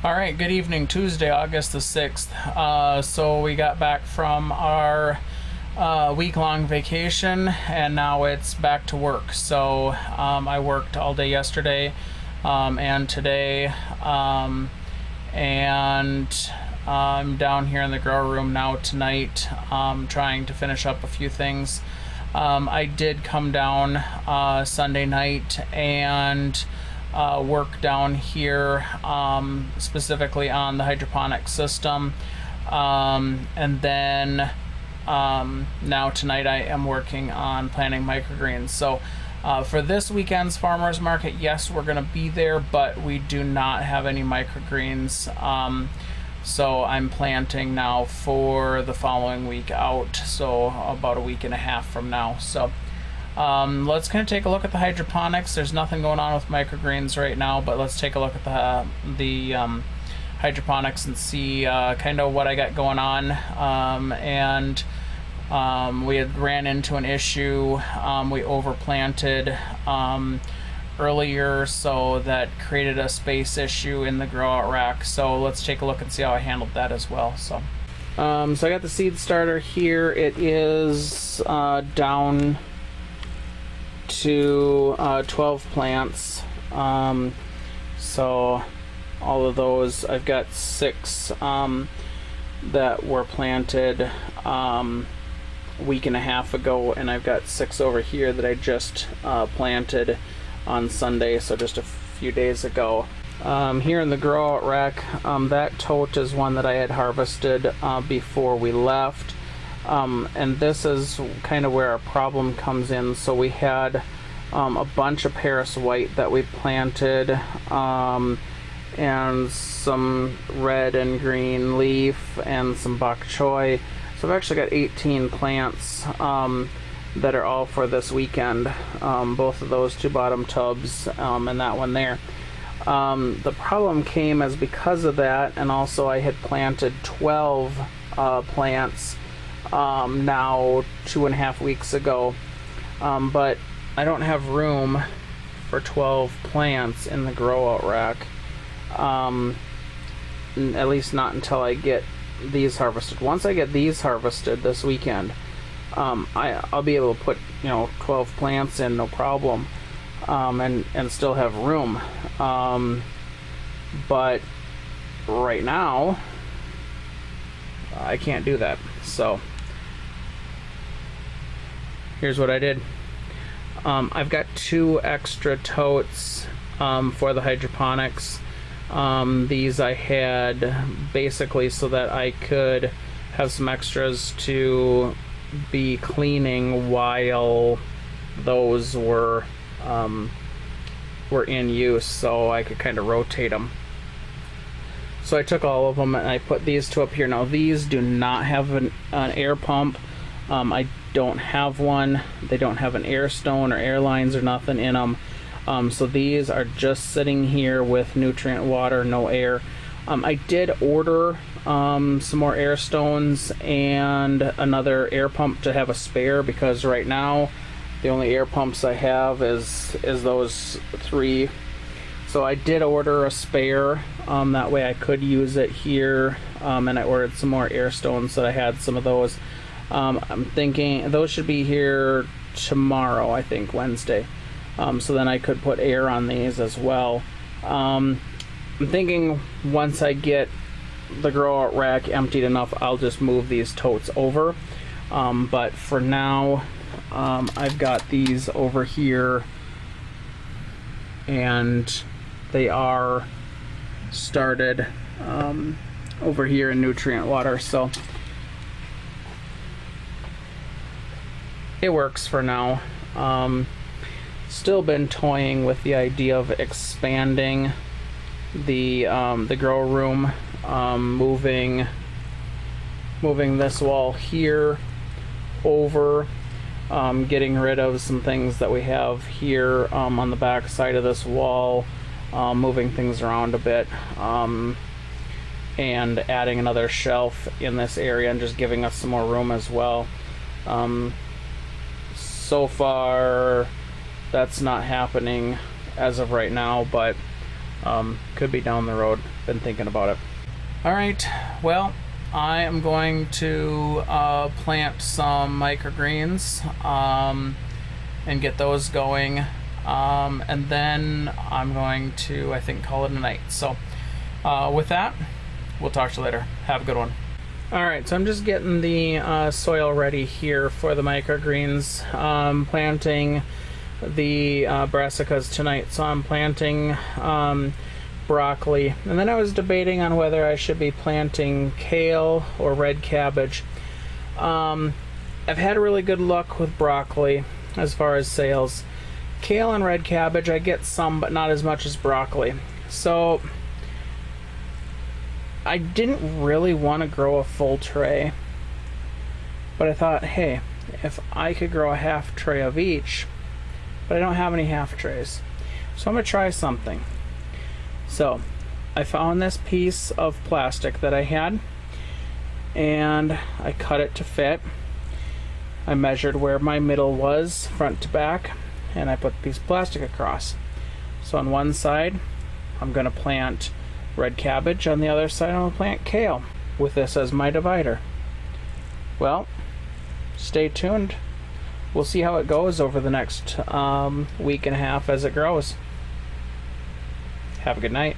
All right, good evening, Tuesday, August the 6th. So we got back from our week-long vacation, and now it's back to work. So I worked all day yesterday and today, and I'm down here in the grow room now tonight, trying to finish up a few things. I did come down Sunday night and work down here, specifically on the hydroponic system, and then now tonight I am working on planting microgreens. So for this weekend's farmers market, yes, we're going to be there, but we do not have any microgreens. So I'm planting now for the following week out, so about a week and a half from now. So let's kind of take a look at the hydroponics. There's nothing going on with microgreens right now, but let's take a look at the hydroponics and see kind of what I got going on. And we had ran into an issue. We overplanted earlier, so that created a space issue in the grow out rack. So let's take a look and see how I handled that as well. So I got the seed starter here. It is down to 12 plants. So all of those, I've got 6 that were planted a week and a half ago, and I've got 6 over here that I just planted on Sunday, so just a few days ago. Here in the grow out rack, that tote is one that I had harvested before we left. And this is kind of where our problem comes in. So we had a bunch of Paris white that we planted, and some red and green leaf and some bok choy. So I've actually got 18 plants that are all for this weekend. Both of those 2 bottom tubs and that one there. The problem came as because of that, and also I had planted 12 plants now 2.5 weeks ago, but I don't have room for 12 plants in the grow out rack, at least not until I get these harvested. Once I get these harvested this weekend, I'll be able to put 12 plants in, no problem, and still have room, but right now I can't do that. So here's what I did. I've got 2 extra totes for the hydroponics. These I had basically so that I could have some extras to be cleaning while those were in use, so I could kind of rotate them. So I took all of them and I put these 2 up here. Now these do not have an air pump. I don't have one. They don't have an air stone or air lines or nothing in them. So these are just sitting here with nutrient water, no air. I did order some more air stones and another air pump to have a spare, because right now the only air pumps I have is those 3. So I did order a spare, that way I could use it here, and I ordered some more air stones so I had some of those. I'm thinking those should be here tomorrow, I think Wednesday, so then I could put air on these as well. I'm thinking once I get the grow out rack emptied enough, I'll just move these totes over, but for now I've got these over here, and they are started over here in nutrient water, so it works for now. Still been toying with the idea of expanding the grow room, moving this wall here over, getting rid of some things that we have here on the back side of this wall, moving things around a bit, and adding another shelf in this area and just giving us some more room as well. So far that's not happening as of right now, but could be down the road. been thinking about it. All right, well, I am going to plant some microgreens and get those going, and then I'm going to, I think, call it a night. So with that, we'll talk to you later. Have a good one. All right, so I'm just getting the soil ready here for the microgreens. Planting the brassicas tonight. So I'm planting broccoli, and then I was debating on whether I should be planting kale or red cabbage. I've had really good luck with broccoli as far as sales. Kale and red cabbage, I get some, but not as much as broccoli. So I didn't really want to grow a full tray, but I thought, hey, if I could grow a half tray of each, but I don't have any half trays, so I'm gonna try something. So I found this piece of plastic that I had, and I cut it to fit. I measured where my middle was, front to back, and I put the piece of plastic across. So on one side, I'm going to plant red cabbage. On the other side, I'm going to plant kale with this as my divider. Well, stay tuned. We'll see how it goes over the next week and a half as it grows. Have a good night.